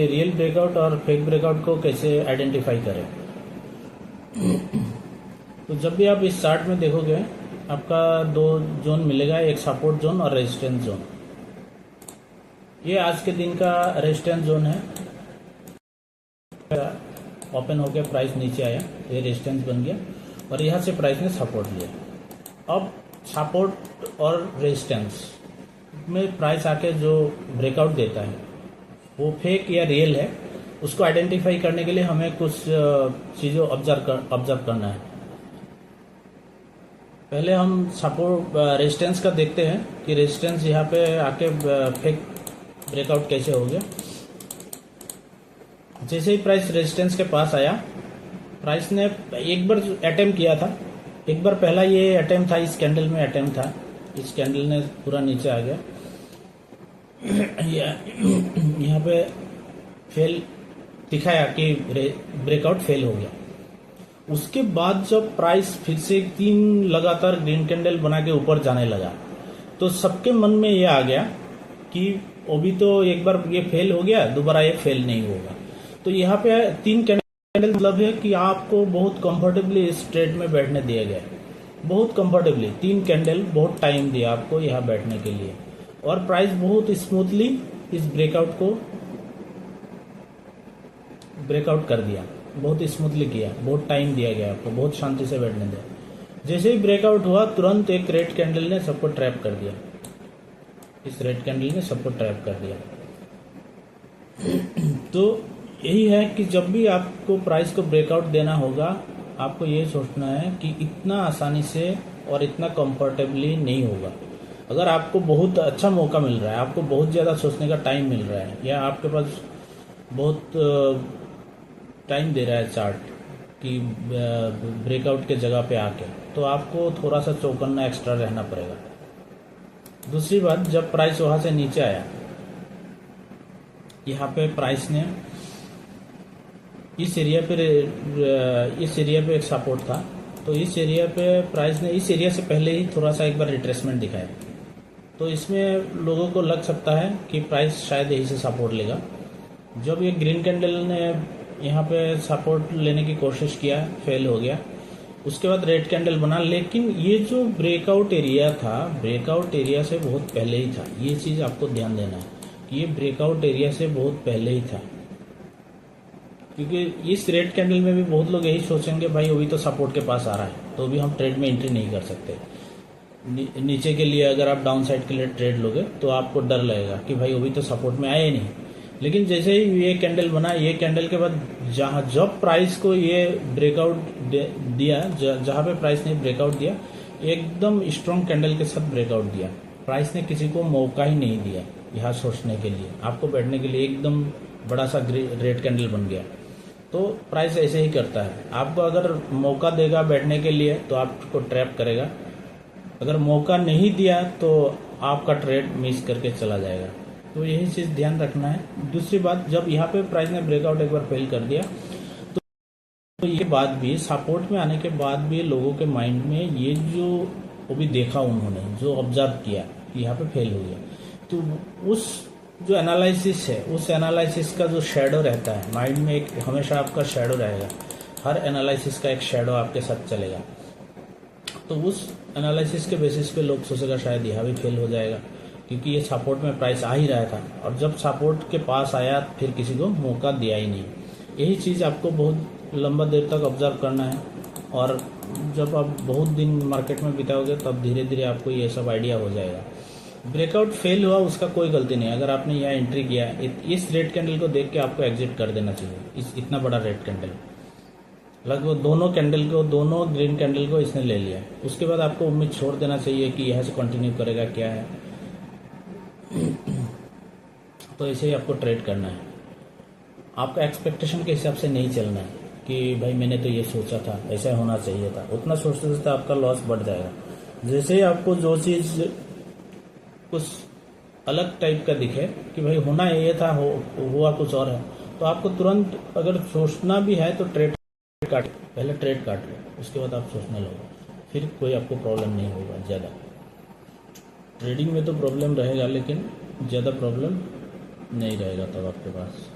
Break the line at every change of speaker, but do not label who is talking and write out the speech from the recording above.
Real breakout और fake breakout को कैसे आइडेंटिफाई करें। तो जब भी आप इस चार्ट में देखोगे आपका दो जोन मिलेगा, एक सपोर्ट जोन और रेजिस्टेंस जोन। ये आज के दिन का रेजिस्टेंस जोन है। ओपन होकर प्राइस नीचे आया, ये रेजिस्टेंस बन गया और यहाँ से प्राइस ने सपोर्ट लिया। अब सपोर्ट और रेजिस्टेंस में प्राइस आके जो ब्रेकआउट देता है वो फेक या रियल है, उसको आइडेंटिफाई करने के लिए हमें कुछ चीज़ों ऑब्जर्व करना है। पहले हम सपोर्ट रेजिस्टेंस का देखते हैं कि रेजिस्टेंस यहाँ पे आके फेक ब्रेकआउट कैसे हो गया। जैसे ही प्राइस रेजिस्टेंस के पास आया, प्राइस ने एक बार अटेम्प्ट किया था, एक बार पहला ये अटेम्प्ट था, इस कैंडल में अटेम्प्ट था, इस कैंडल ने पूरा नीचे आ गया, यहाँ पे फेल दिखाया कि ब्रेकआउट फेल हो गया। उसके बाद जब प्राइस फिर से 3 लगातार ग्रीन कैंडल बना के ऊपर जाने लगा तो सबके मन में ये आ गया कि अभी तो एक बार ये फेल हो गया, दोबारा ये फेल नहीं होगा। तो यहाँ पे 3 कैंडल मतलब है कि आपको बहुत कंफर्टेबली इस ट्रेड में बैठने दिया गया, बहुत कंफर्टेबली 3 कैंडल बहुत टाइम दिया आपको यहाँ बैठने के लिए, और प्राइस बहुत स्मूथली इस ब्रेकआउट को ब्रेकआउट कर दिया, बहुत स्मूथली किया, बहुत टाइम दिया गया आपको, बहुत शांति से बैठने दिया। जैसे ही ब्रेकआउट हुआ तुरंत एक रेड कैंडल ने सबको ट्रैप कर दिया, इस रेड कैंडल ने सबको ट्रैप कर दिया। तो यही है कि जब भी आपको प्राइस को ब्रेकआउट देना होगा, आपको ये सोचना है कि इतना आसानी से और इतना कंफर्टेबली नहीं होगा। अगर आपको बहुत अच्छा मौका मिल रहा है, आपको बहुत ज़्यादा सोचने का टाइम मिल रहा है, या आपके पास बहुत टाइम दे रहा है चार्ट कि ब्रेकआउट के जगह पे आके, तो आपको थोड़ा सा चौकन्ना एक्स्ट्रा रहना पड़ेगा। दूसरी बात, जब प्राइस वहाँ से नीचे आया, यहाँ पे प्राइस ने इस एरिया पे एक सपोर्ट था, तो इस एरिया पे प्राइस ने इस एरिया से पहले ही थोड़ा सा एक बार रिट्रेसमेंट दिखाया, तो इसमें लोगों को लग सकता है कि प्राइस शायद यहीं से सपोर्ट लेगा। जब ये ग्रीन कैंडल ने यहाँ पे सपोर्ट लेने की कोशिश किया, फेल हो गया, उसके बाद रेड कैंडल बना, लेकिन ये जो ब्रेकआउट एरिया था, ब्रेकआउट एरिया से बहुत पहले ही था। ये चीज़ आपको ध्यान देना है कि ये ब्रेकआउट एरिया से बहुत पहले ही था, क्योंकि इस रेड कैंडल में भी बहुत लोग यही सोचेंगे भाई अभी तो सपोर्ट के पास आ रहा है, तो अभी हम ट्रेड में एंट्री नहीं कर सकते। नीचे के लिए अगर आप डाउन साइड के लिए ट्रेड लोगे तो आपको डर लगेगा कि भाई अभी तो सपोर्ट में आए ही नहीं। लेकिन जैसे ही ये कैंडल बना, ये कैंडल के बाद जब प्राइस को ये ब्रेकआउट दिया, जहाँ पे प्राइस ने ब्रेकआउट दिया, एकदम स्ट्रॉन्ग कैंडल के साथ ब्रेकआउट दिया। प्राइस ने किसी को मौका ही नहीं दिया यहाँ सोचने के लिए, आपको बैठने के लिए एकदम बड़ा सा रेड कैंडल बन गया। तो प्राइस ऐसे ही करता है, आपको अगर मौका देगा बैठने के लिए तो आपको ट्रैप करेगा, अगर मौका नहीं दिया तो आपका ट्रेड मिस करके चला जाएगा। तो यही चीज़ ध्यान रखना है। दूसरी बात, जब यहाँ पे प्राइस ने ब्रेकआउट एक बार फेल कर दिया तो ये बाद भी, सपोर्ट में आने के बाद भी लोगों के माइंड में ये जो अभी देखा उन्होंने, जो ऑब्जर्व किया कि यहाँ पे फेल हो गया, तो उस जो एनालिसिस है, उस एनालिसिस का जो शेडो रहता है माइंड में, एक हमेशा आपका शेडो रहेगा, हर एनालिसिस का एक शेडो आपके साथ चलेगा। तो उस एनालिसिस के बेसिस पे लोग सोचेगा शायद यहाँ भी फेल हो जाएगा, क्योंकि ये सपोर्ट में प्राइस आ ही रहा था, और जब सपोर्ट के पास आया फिर किसी को मौका दिया ही नहीं। यही चीज़ आपको बहुत लंबा देर तक ऑब्जर्व करना है, और जब आप बहुत दिन मार्केट में बिताओगे तब धीरे धीरे आपको ये सब आइडिया हो जाएगा। ब्रेकआउट फेल हुआ उसका कोई गलती नहीं, अगर आपने यहाँ एंट्री किया, इस रेड कैंडल को देख के आपको एग्जिट कर देना चाहिए। इतना बड़ा रेड कैंडल, लगभग दोनों ग्रीन कैंडल को इसने ले लिया, उसके बाद आपको उम्मीद छोड़ देना चाहिए कि यहाँ से कंटिन्यू करेगा क्या है। तो ऐसे ही आपको ट्रेड करना है, आपका एक्सपेक्टेशन के हिसाब से नहीं चलना है कि भाई मैंने तो ये सोचा था, ऐसा होना चाहिए था, उतना सोचते सोचते आपका लॉस बढ़ जाएगा। जैसे ही आपको जो चीज़ कुछ अलग टाइप का दिखे कि भाई होना ये था, हुआ कुछ और है, तो आपको तुरंत अगर सोचना भी है तो पहले ट्रेड काट लो, उसके बाद आप सोचने लगो, फिर कोई आपको प्रॉब्लम नहीं होगा ज़्यादा। ट्रेडिंग में तो प्रॉब्लम रहेगा, लेकिन ज़्यादा प्रॉब्लम नहीं रहेगा तब आपके पास।